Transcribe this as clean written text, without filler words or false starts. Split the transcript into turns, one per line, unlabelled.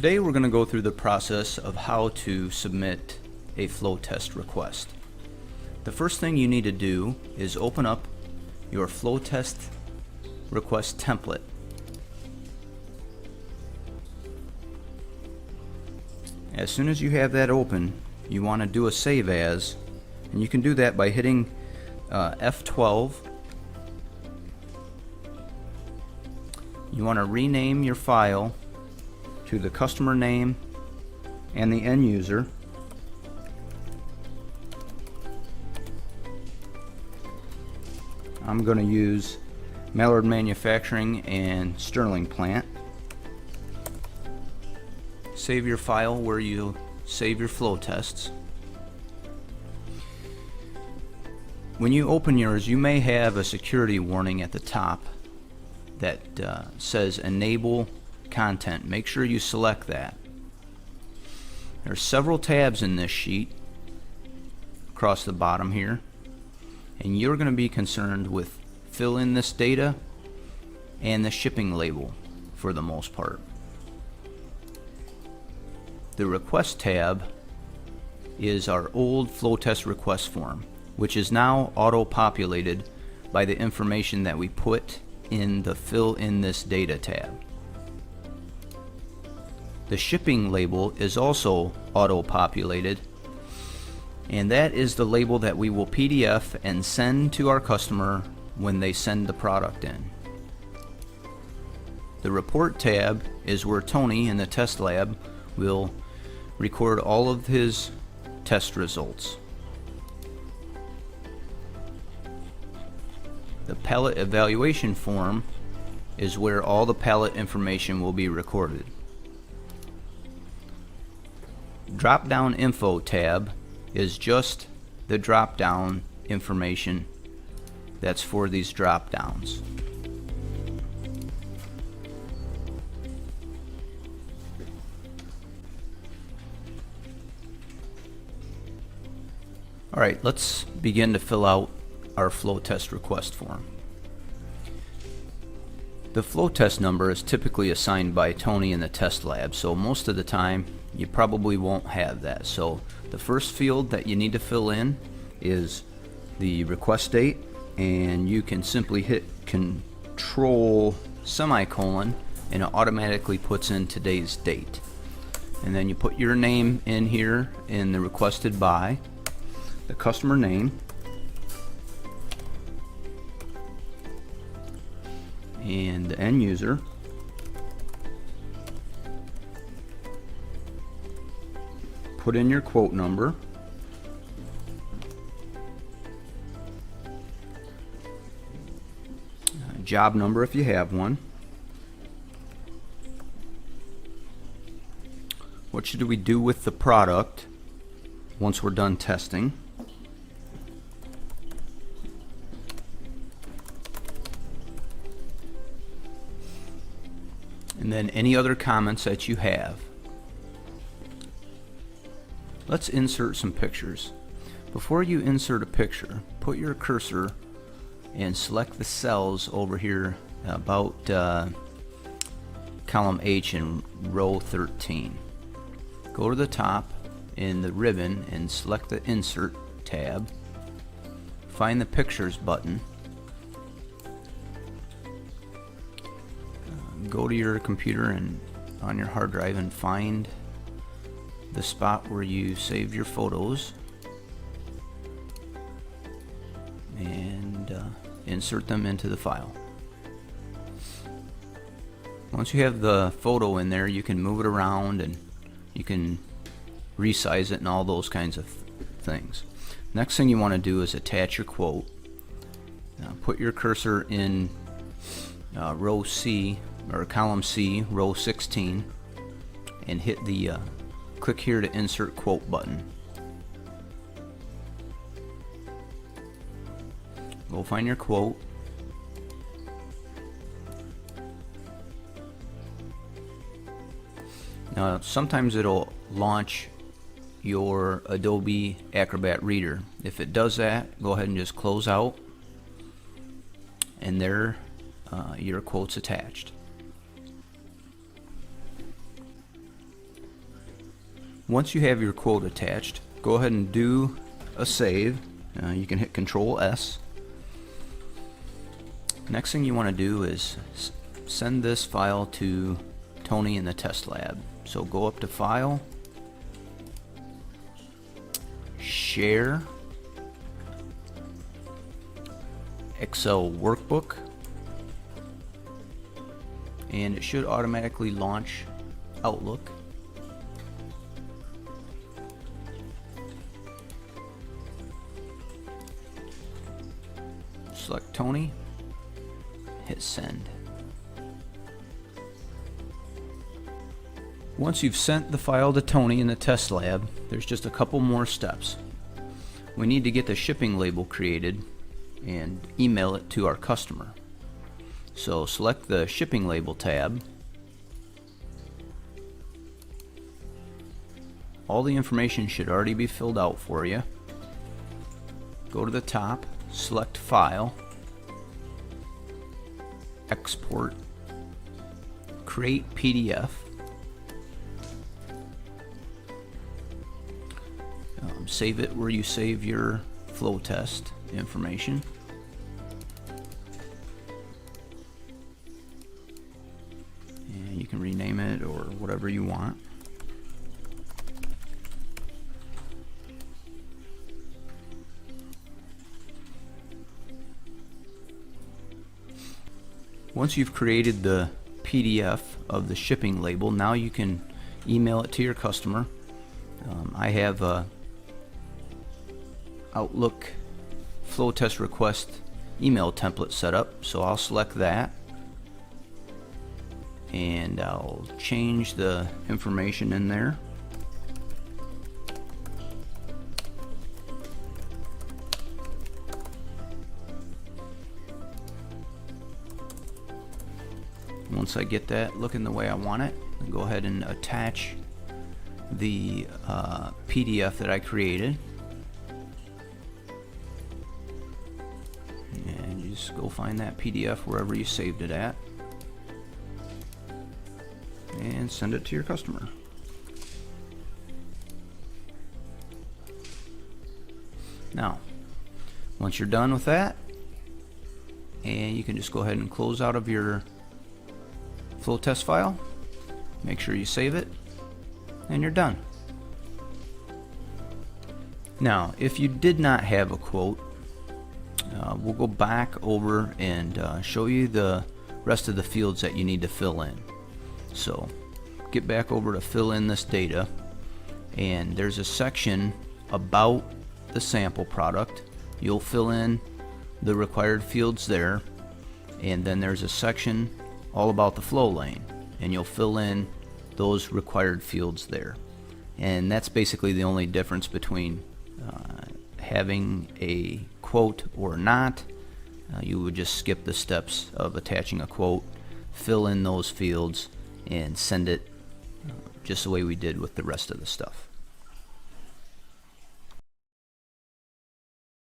Today we're going to go through the process of how to submit a flow test request. The first thing you need to do is open up your flow test request template. As soon as you have that open, you want to do a save as, and you can do that by hitting F12. You want to rename your file to the customer name and the end user. I'm going to use Mallard Manufacturing and Sterling Plant. Save your file where you save your flow tests. When you open yours, you may have a security warning at the top that says enable content. Make sure you select that. There are several tabs in this sheet across the bottom here, and you're going to be concerned with fill in this data and the shipping label for the most part. The request tab is our old flow test request form, which is now auto-populated by the information that we put in the fill in this data tab. The shipping label is also auto-populated, and that is the label that we will PDF and send to our customer when they send the product in. The report tab is where Tony in the test lab will record all of his test results. The pallet evaluation form is where all the pallet information will be recorded. Dropdown Info Tab is just the drop-down information that's for these drop-downs. Alright, let's begin to fill out our flow test request form. The flow test number is typically assigned by Tony in the test lab, so most of the time you probably won't have that. So the first field that you need to fill in is the request date, and you can simply hit Control semicolon and it automatically puts in today's date. And then you put your name in here in the requested by, the customer name, and the end user, put in your quote number, job number if you have one. What should we do with the product once we're done testing? And then any other comments that you have. Let's insert some pictures. Before you insert a picture, put your cursor and select the cells over here about column H in row 13. Go to the top in the ribbon and select the Insert tab. Find the Pictures button. Go to your computer and on your hard drive and find the spot where you save your photos and insert them into the file. Once you have the photo in there, you can move it around and you can resize it and all those kinds of things. Next thing you want to do is attach your quote. Put your cursor in row C or column C, row 16, and hit the click here to insert quote button. Go find your quote. Now sometimes it'll launch your Adobe Acrobat Reader. If it does that, go ahead and just close out, and there your quote's attached. Once you have your quote attached, go ahead and do a save. You can hit Control S. Next thing you want to do is send this file to Tony in the test lab. So go up to File, Share, Excel Workbook, and it should automatically launch Outlook. Select Tony, hit send. Once you've sent the file to Tony in the test lab, there's just a couple more steps. We need to get the shipping label created and email it to our customer. So select the shipping label tab. All the information should already be filled out for you. Go to the top, select File, Export, Create PDF. Save it where you save your flow test information. And you can rename it or whatever you want. Once you've created the PDF of the shipping label, now you can email it to your customer. I have a Outlook flow test request email template set up, so I'll select that and I'll change the information in there. Once I get that looking the way I want it, I'll go ahead and attach the PDF that I created. And you just go find that PDF wherever you saved it at and send it to your customer. Now, once you're done with that, and you can just go ahead and close out of your flow test file, make sure you save it, and you're done. Now, if you did not have a quote, we'll go back over and show you the rest of the fields that you need to fill in. So get back over to fill in this data, and there's a section about the sample product. You'll fill in the required fields there, and then there's a section all about the flow lane, and you'll fill in those required fields there. And that's basically the only difference between having a quote or not. You would just skip the steps of attaching a quote, fill in those fields, and send it just the way we did with the rest of the stuff.